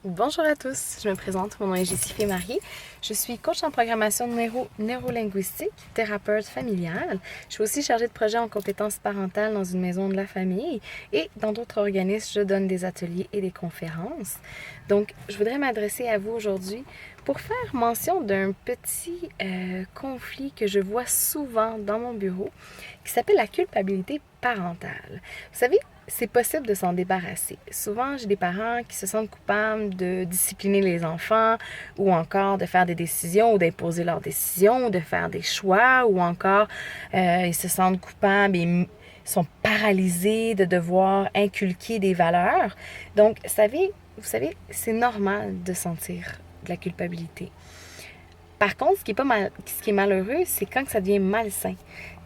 Bonjour à tous, je me présente, mon nom est Jessifée Marie. Je suis coach en programmation neurolinguistique, thérapeute familiale. Je suis aussi chargée de projet en compétences parentales dans une maison de la famille et dans d'autres organismes, je donne des ateliers et des conférences. Donc, je voudrais m'adresser à vous aujourd'hui pour faire mention d'un petit conflit que je vois souvent dans mon bureau qui s'appelle la culpabilité parentale. Vous savez, c'est possible de s'en débarrasser. Souvent, j'ai des parents qui se sentent coupables de discipliner les enfants ou encore de faire des décisions ou d'imposer leurs décisions ou de faire des choix ou encore ils se sentent coupables et sont paralysés de devoir inculquer des valeurs. Donc, vous savez, c'est normal de sentir de la culpabilité. Par contre, ce qui est malheureux, c'est quand ça devient malsain,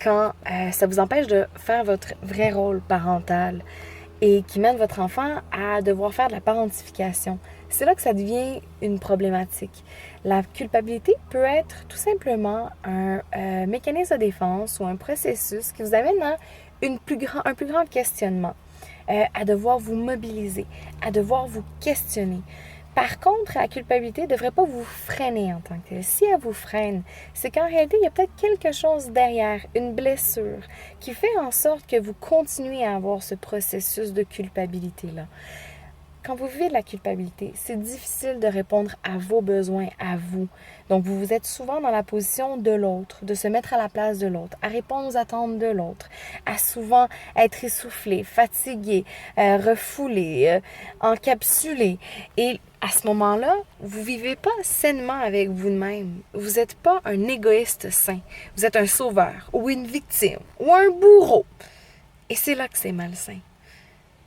quand ça vous empêche de faire votre vrai rôle parental et qui mène votre enfant à devoir faire de la parentification. C'est là que ça devient une problématique. La culpabilité peut être tout simplement un mécanisme de défense ou un processus qui vous amène à un plus grand questionnement, à devoir vous mobiliser, à devoir vous questionner. Par contre, la culpabilité ne devrait pas vous freiner en tant que telle. Si elle vous freine, c'est qu'en réalité, il y a peut-être quelque chose derrière, une blessure, qui fait en sorte que vous continuez à avoir ce processus de culpabilité-là. Quand vous vivez de la culpabilité, c'est difficile de répondre à vos besoins, à vous. Donc, vous êtes souvent dans la position de l'autre, de se mettre à la place de l'autre, à répondre aux attentes de l'autre, à souvent être essoufflé, fatigué, refoulé, encapsulé. Et à ce moment-là, vous ne vivez pas sainement avec vous-même. Vous n'êtes pas un égoïste sain. Vous êtes un sauveur ou une victime ou un bourreau. Et c'est là que c'est malsain.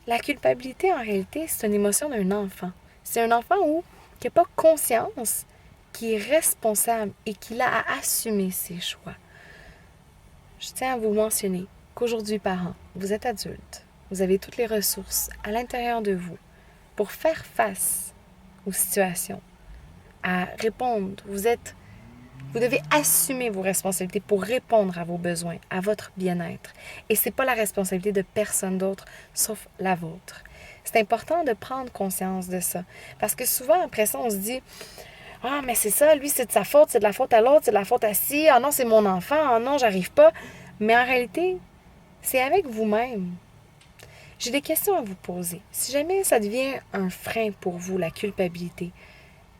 La culpabilité, en réalité, c'est une émotion d'un enfant. C'est un enfant qui n'a pas conscience, qui est responsable et qui a à assumer ses choix. Je tiens à vous mentionner qu'aujourd'hui, parents, vous êtes adultes. Vous avez toutes les ressources à l'intérieur de vous pour faire face aux situations, à répondre. Vous devez assumer vos responsabilités pour répondre à vos besoins, à votre bien-être. Et ce n'est pas la responsabilité de personne d'autre, sauf la vôtre. C'est important de prendre conscience de ça. Parce que souvent, après ça, on se dit « Ah, mais c'est ça, lui, c'est de sa faute, c'est de la faute à l'autre, c'est de la faute à ci. Ah non, c'est mon enfant. Ah non, j'arrive pas. » Mais en réalité, c'est avec vous-même. J'ai des questions à vous poser. Si jamais ça devient un frein pour vous, la culpabilité,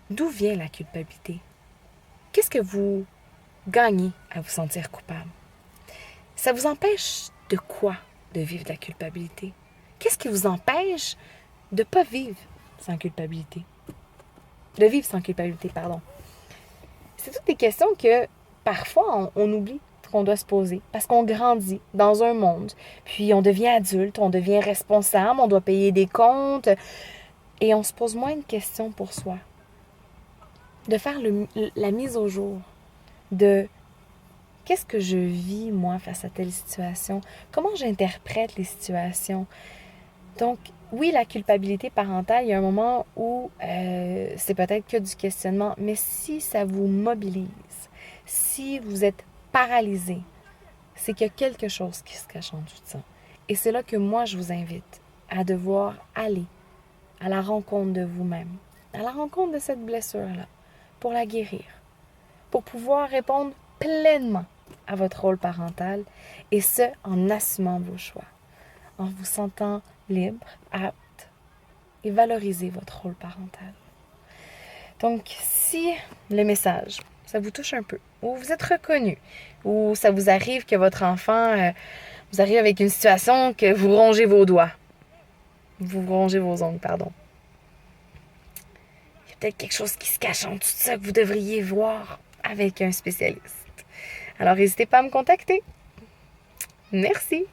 d'où vient la culpabilité? Qu'est-ce que vous gagnez à vous sentir coupable? Ça vous empêche de quoi de vivre de la culpabilité? Qu'est-ce qui vous empêche de ne pas vivre sans culpabilité? De vivre sans culpabilité, pardon. C'est toutes des questions que parfois on oublie qu'on doit se poser parce qu'on grandit dans un monde, puis on devient adulte, on devient responsable, on doit payer des comptes et on se pose moins de questions pour soi. De faire la mise au jour de qu'est-ce que je vis, moi, face à telle situation? Comment j'interprète les situations? Donc, oui, la culpabilité parentale, il y a un moment où c'est peut-être que du questionnement, mais si ça vous mobilise, si vous êtes paralysé, c'est qu'il y a quelque chose qui se cache en tout ça. Et c'est là que moi, je vous invite à devoir aller à la rencontre de vous-même, à la rencontre de cette blessure-là, pour la guérir, pour pouvoir répondre pleinement à votre rôle parental et ce, en assumant vos choix, en vous sentant libre, apte et valoriser votre rôle parental. Donc, si le message, ça vous touche un peu, ou vous êtes reconnu, ou ça vous arrive que votre enfant vous arrive avec une situation que vous rongez vos doigts, vous rongez vos ongles, pardon. Il y a peut-être quelque chose qui se cache en tout ça que vous devriez voir avec un spécialiste. Alors, n'hésitez pas à me contacter. Merci.